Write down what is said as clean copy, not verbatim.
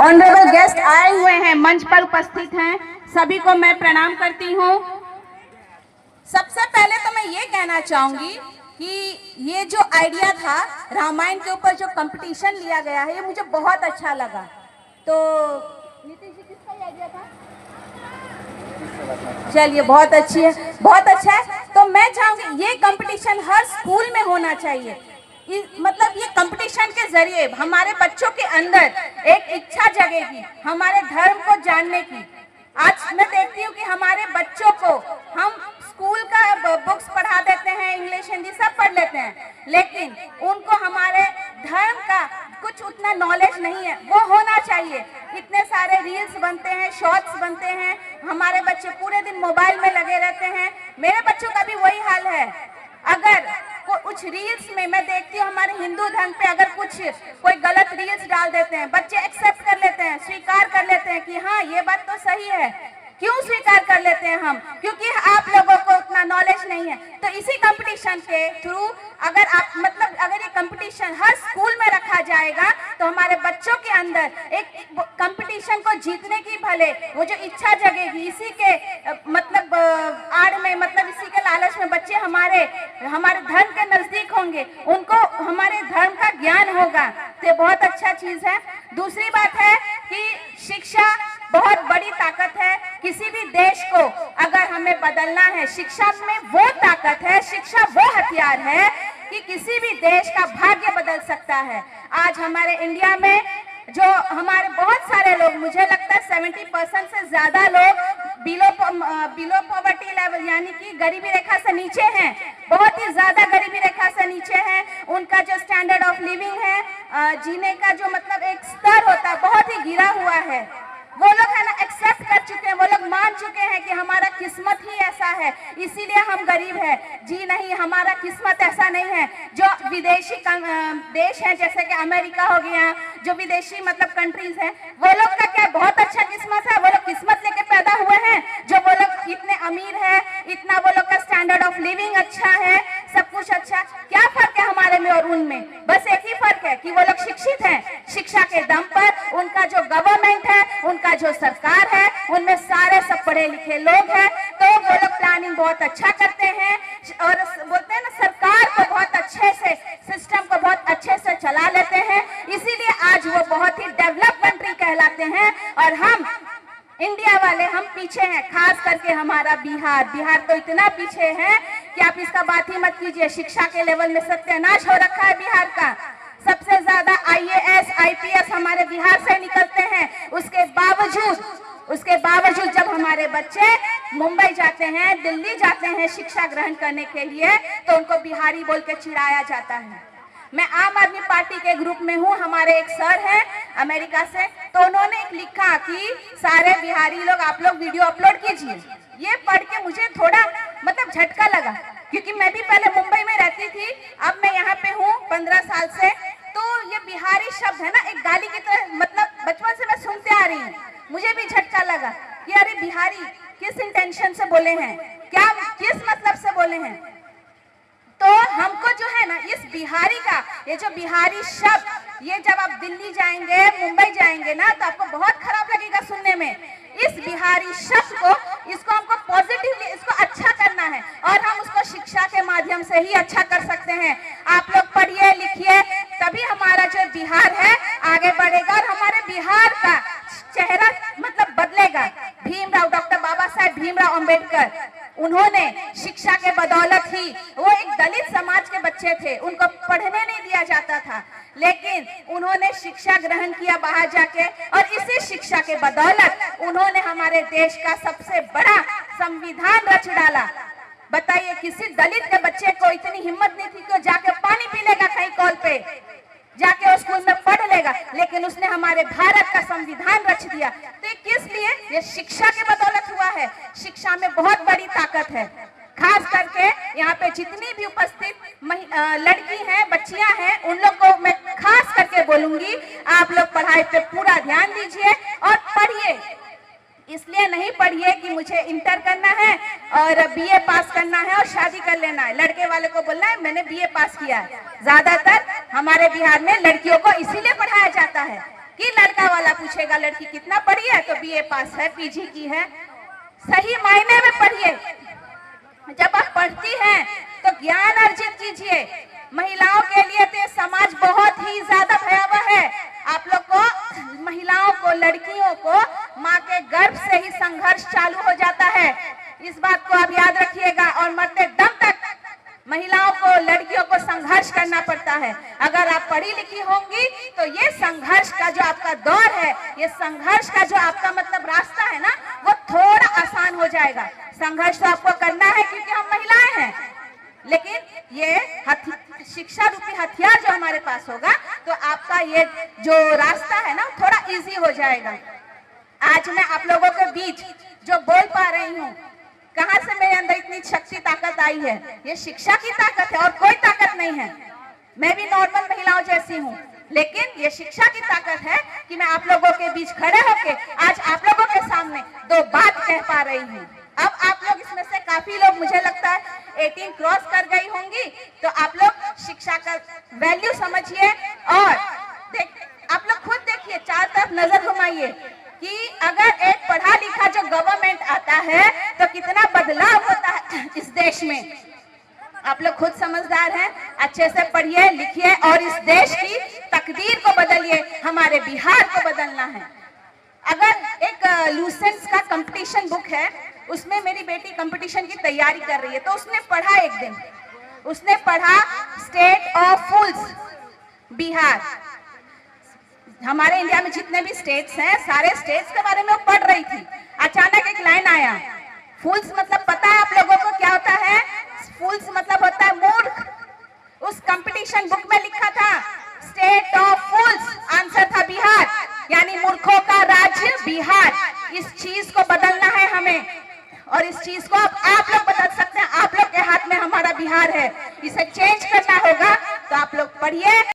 Honourable guest आए हुए हैं, मंच पर उपस्थित हैं, सभी को मैं प्रणाम करती हूँ। सबसे पहले तो मैं ये कहना चाहूंगी कि ये जो आइडिया था रामायण के ऊपर जो कंपटीशन लिया गया है, ये मुझे बहुत अच्छा लगा। तो नीतीश जी, किसका आइडिया था? चलिए, बहुत अच्छी है, बहुत अच्छा है। तो मैं चाहूंगी ये कंपटीशन हर स्कूल में होना चाहिए। मतलब ये कंपटीशन के जरिए हमारे बच्चों के अंदर एक इच्छा जगेगी हमारे धर्म को जानने की। आज मैं देखती हूँ कि हमारे बच्चों को हम स्कूल का बुक्स पढ़ा देते हैं, इंग्लिश हिंदी सब पढ़ लेते हैं, लेकिन उनको हमारे धर्म का कुछ उतना नॉलेज नहीं है। वो होना चाहिए। इतने सारे रील्स बनते हैं, शॉर्ट्स बनते हैं, हमारे बच्चे पूरे दिन मोबाइल में लगे रहते हैं। मेरे बच्चों का भी वही हाल है। अगर कुछ रील्स में मैं देखती हूँ हमारे हिंदू धर्म पे अगर कोई गलत रील्स डाल देते हैं, बच्चे एक्सेप्ट कर लेते हैं, स्वीकार कर लेते हैं कि हाँ ये बात तो सही है। क्यों स्वीकार कर लेते हैं हम? क्योंकि आप लोगों को उतना नॉलेज नहीं है। तो इसी कंपटीशन के थ्रू अगर ये कंपटीशन हर स्कूल में रखा जाएगा तो हमारे बच्चों के अंदर एक कंपटीशन को जीतने की भले वो जो इच्छा जगेगी, इसी के आड़ में इसी के लालच में बच्चे हमारे धर्म के नजदीक होंगे, उनको हमारे धर्म का ज्ञान होगा। तो ये बहुत अच्छा चीज है। दूसरी बात है कि शिक्षा बहुत बड़ी ताकत है। किसी भी देश को अगर हमें बदलना है, शिक्षा में वो ताकत है, शिक्षा वो हथियार है कि किसी भी देश का भाग्य बदल सकता है। आज हमारे इंडिया में जो हमारे बहुत सारे लोग, मुझे लगता है 70% से ज्यादा लोग बिलो पॉवर्टी लेवल यानी कि गरीबी रेखा से नीचे हैं, बहुत ही ज्यादा गरीबी रेखा से नीचे हैं। उनका जो स्टैंडर्ड ऑफ लिविंग है, जीने का जो एक स्तर होता है, बहुत ही गिरा हुआ है। वो लोग है ना एक्सेप्ट कर चुके हैं, वो लोग मान चुके हैं कि हमारा किस्मत ही ऐसा है, इसीलिए हम गरीब है। जी नहीं, हमारा किस्मत ऐसा नहीं है। जो विदेशी देश हैं जैसे कि अमेरिका हो गया, जो विदेशी कंट्रीज हैं, वो लोग का क्या बहुत अच्छा किस्मत है। वो लोग किस्मत लेके पैदा हुए हैं, जो वो लोग इतने अमीर है, इतना वो लोग का स्टैंडर्ड ऑफ लिविंग अच्छा है, सब कुछ अच्छा। क्या फर्क है हमारे में और उनमें? बस एक ही फर्क है कि वो लोग शिक्षित हैं। शिक्षा के दम पर उनका जो गवर्नमेंट है, उनका जो सरकार है, उनमें सारे सब पढ़े लिखे लोग हैं। तो वो लोग प्लानिंग बहुत अच्छा करते हैं और बोलते हैं ना, सरकार को बहुत अच्छे से, सिस्टम को बहुत अच्छे से चला लेते हैं। इसीलिए आज वो बहुत ही डेवलप कंट्री कहलाते हैं। और हम इंडिया वाले हम पीछे हैं, खास करके हमारा बिहार तो इतना पीछे है कि आप इसका बात ही मत कीजिए। शिक्षा के लेवल में सत्यानाश हो रखा है बिहार का। सबसे ज्यादा IAS IPS हमारे बिहार से निकलते हैं। उसके बावजूद जब हमारे बच्चे मुंबई जाते हैं, दिल्ली जाते हैं शिक्षा ग्रहण करने के लिए, तो उनको बिहारी बोल के चिढ़ाया जाता है। मैं आम आदमी पार्टी के ग्रुप में हूँ। हमारे एक सर हैं अमेरिका से, तो उन्होंने एक लिखा कि सारे बिहारी लोग आप लोग वीडियो अपलोड कीजिए। ये पढ़ के मुझे थोड़ा झटका लगा, क्योंकि मैं भी पहले मुंबई में रहती थी, अब मैं यहाँ पे हूँ 15 साल से। तो ये बिहारी शब्द है ना, एक गाली की तरह बचपन से मैं सुनते आ रही हूँ। मुझे भी झटका लगा कि अरे बिहारी किस इंटेंशन से बोले हैं, क्या किस मतलब से बोले हैं। तो हमको जो है ना, इस बिहारी का ये जो बिहारी शब्द, ये जब आप दिल्ली जाएंगे, मुंबई जाएंगे ना, तो आपको बहुत खराब लगेगा सुनने में। इस बिहारी शब्द को, इसको हमको पॉजिटिवली, इसको अच्छा करना है, और हम उसको शिक्षा के माध्यम से ही अच्छा कर सकते हैं। आप लोग पढ़िए लिखिए, तभी हमारा जो बिहार है आगे बढ़ेगा और हमारे बिहार का चेहरा बदलेगा। भीमराव, डॉक्टर बाबा साहेब भीमराव अंबेडकर, उन्होंने शिक्षा के बदौलत ही, वो एक दलित समाज के बच्चे थे, उनको पढ़ने नहीं दिया जाता था, लेकिन उन्होंने शिक्षा ग्रहण किया बाहर जाके, और इसी शिक्षा के बदौलत उन्होंने हमारे देश का सबसे बड़ा संविधान रच डाला। बताइए, किसी दलित के बच्चे को इतनी हिम्मत नहीं थी कि जाके पानी पी लेगा कहीं कॉल पे, जाके उस स्कूल में पढ़ लेगा, लेकिन उसने हमारे भारत का संविधान रच दिया। तो ये किस लिए? ये शिक्षा के बदौलत हुआ है। शिक्षा में बहुत बड़ी ताकत है। खास करके यहाँ पे जितनी भी उपस्थित लड़की हैं, बच्चियां हैं, उन लोग को मैं खास करके बोलूंगी, आप लोग पढ़ाई पे पूरा ध्यान दीजिए और पढ़िए। इसलिए नहीं पढ़िए कि मुझे इंटर करना है और BA पास करना है और शादी कर लेना है। लड़के वाले को बोलना है मैंने BA पास किया है। ज्यादातर हमारे बिहार में लड़कियों को इसीलिए पढ़ाया जाता है कि लड़का वाला पूछेगा लड़की कितना पढ़ी है, तो बीए पास है, पीजी की है। सही मायने में पढ़िए। जब आप पढ़ती हैं तो ज्ञान अर्जित कीजिए। महिलाओं के लिए तो ये समाज बहुत ही ज्यादा भयावह है। आप लोग को, महिलाओं को, लड़कियों को माँ के गर्भ से ही संघर्ष चालू हो जाता है। इस बात को आप याद रखिएगा। और मरते दम तक महिलाओं को, लड़कियों को संघर्ष करना पड़ता है। अगर आप पढ़ी लिखी होंगी तो ये संघर्ष का जो आपका दौर है, ये संघर्ष का जो आपका मतलब रास्ता है ना, वो थोड़ा आसान हो जाएगा। संघर्ष तो आपको करना है क्योंकि हम महिलाएं हैं, लेकिन ये शिक्षा रूपी हथियार जो हमारे पास होगा तो आपका ये जो रास्ता है ना थोड़ा इजी हो जाएगा। आज मैं आप लोगों के बीच जो बोल पा रही हूँ, कहाँ से मेरे अंदर इतनी शक्ति ताकत आई है? ये शिक्षा की ताकत है और कोई ताकत नहीं है। मैं भी नॉर्मल महिलाओं जैसी हूँ, लेकिन ये शिक्षा की ताकत है कि मैं आप लोगों के बीच खड़े होके आज आप लोगों के सामने दो बात कह पा रही हूँ। अब आप लोग इसमें से काफी लोग, मुझे लगता है 18 क्रॉस कर गई होंगी, तो आप लोग शिक्षा का वैल्यू समझिए। और आप लोग खुद देखिए, चार तरफ नजर घुमाइए कि अगर एक पढ़ा लिखा जो गवर्नमेंट आता है तो कितना बदलाव होता है इस देश में। आप लोग खुद समझदार हैं, अच्छे से पढ़िए लिखिए और इस देश की तकदीर को बदलिए। हमारे बिहार को बदलना है। अगर एक लूसेंस का कंपटीशन बुक है, उसमें मेरी बेटी कंपटीशन की तैयारी कर रही है, तो उसने पढ़ा, एक दिन उसने पढ़ा स्टेट ऑफ फूल्स बिहार। हमारे इंडिया में जितने भी स्टेट्स हैं, सारे स्टेट्स के बारे में वो पढ़ रही थी। अचानक एक लाइन आया, फूल्स मतलब पता है आप लोगों को क्या होता है? फूल्स मतलब होता है मूर्ख। उस कंपटीशन बुक में लिखा था स्टेट ऑफ फूल्स, आंसर था बिहार, यानी मूर्खों का राज्य बिहार। इस चीज को बदलना है हमें, और इस चीज को अब आप लोग बदल सकते हैं। आप लोग के हाथ में हमारा बिहार है, इसे चेंज करना होगा। तो आप लोग पढ़िए।